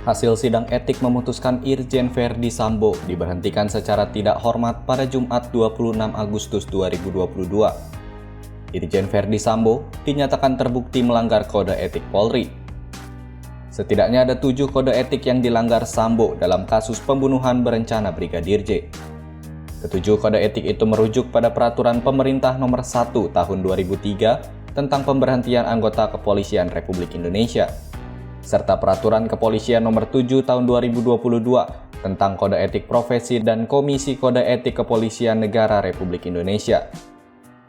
Hasil sidang etik memutuskan Irjen Verdi Sambo diberhentikan secara tidak hormat pada Jumat 26 Agustus 2022. Irjen Verdi Sambo dinyatakan terbukti melanggar kode etik Polri. Setidaknya ada 7 kode etik yang dilanggar Sambo dalam kasus pembunuhan berencana Brigadir J. Ketujuh kode etik itu merujuk pada Peraturan Pemerintah Nomor 1 Tahun 2003 tentang pemberhentian anggota Kepolisian Republik Indonesia, serta Peraturan Kepolisian Nomor 7 Tahun 2022 tentang Kode Etik Profesi dan Komisi Kode Etik Kepolisian Negara Republik Indonesia.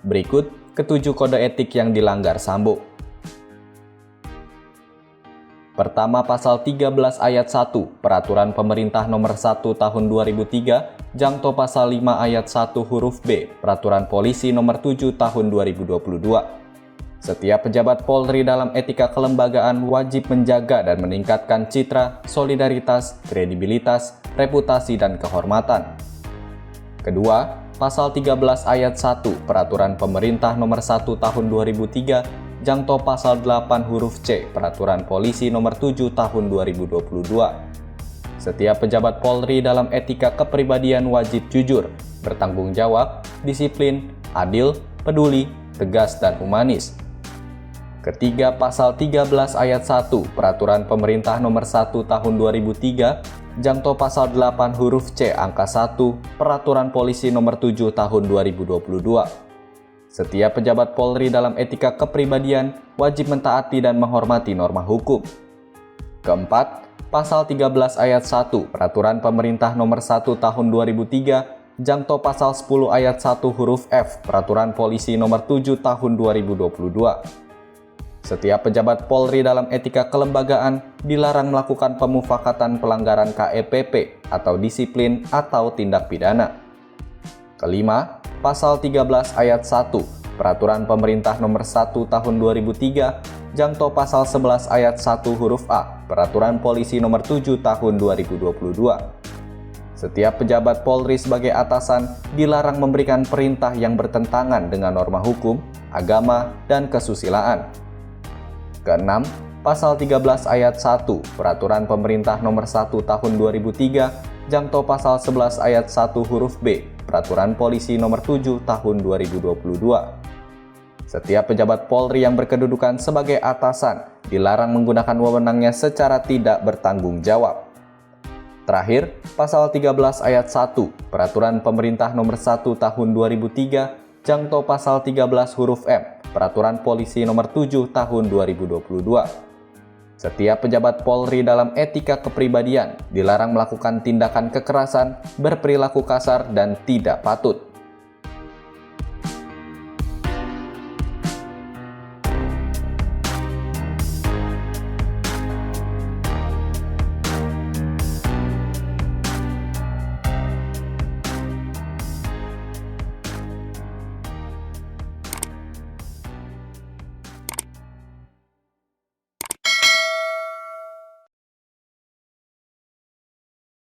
Berikut ketujuh kode etik yang dilanggar Sambo. Pertama, Pasal 13 Ayat 1 Peraturan Pemerintah Nomor 1 Tahun 2003 jangto Pasal 5 Ayat 1 huruf B Peraturan Polisi Nomor 7 Tahun 2022. Setiap pejabat Polri dalam etika kelembagaan wajib menjaga dan meningkatkan citra, solidaritas, kredibilitas, reputasi, dan kehormatan. Kedua, Pasal 13 Ayat 1 Peraturan Pemerintah Nomor 1 Tahun 2003 jangto Pasal 8 huruf C Peraturan Polisi Nomor 7 Tahun 2022. Setiap pejabat Polri dalam etika kepribadian wajib jujur, bertanggung jawab, disiplin, adil, peduli, tegas, dan humanis. Ketiga, Pasal 13 Ayat 1 Peraturan Pemerintah Nomor 1 Tahun 2003 jangto Pasal 8 huruf C angka 1 Peraturan Polisi Nomor 7 Tahun 2022. Setiap pejabat Polri dalam etika kepribadian wajib mentaati dan menghormati norma hukum. Keempat, Pasal 13 Ayat 1 Peraturan Pemerintah Nomor 1 Tahun 2003 jangto Pasal 10 Ayat 1 huruf F Peraturan Polisi Nomor 7 Tahun 2022. Setiap pejabat Polri dalam etika kelembagaan dilarang melakukan pemufakatan pelanggaran KEPP atau disiplin atau tindak pidana. Kelima, Pasal 13 Ayat 1 Peraturan Pemerintah Nomor 1 Tahun 2003 jangto Pasal 11 Ayat 1 huruf A Peraturan Polisi Nomor 7 Tahun 2022. Setiap pejabat Polri sebagai atasan dilarang memberikan perintah yang bertentangan dengan norma hukum, agama, dan kesusilaan. Keenam, Pasal 13 Ayat 1 Peraturan Pemerintah Nomor 1 Tahun 2003 jangto Pasal 11 Ayat 1 huruf B Peraturan Polisi Nomor 7 Tahun 2022. Setiap pejabat Polri yang berkedudukan sebagai atasan dilarang menggunakan wewenangnya secara tidak bertanggung jawab. Terakhir, Pasal 13 Ayat 1 Peraturan Pemerintah Nomor 1 Tahun 2003 jangto Pasal 13 huruf M Peraturan Polisi Nomor 7 Tahun 2022. Setiap pejabat Polri dalam etika kepribadian dilarang melakukan tindakan kekerasan, berperilaku kasar, dan tidak patut.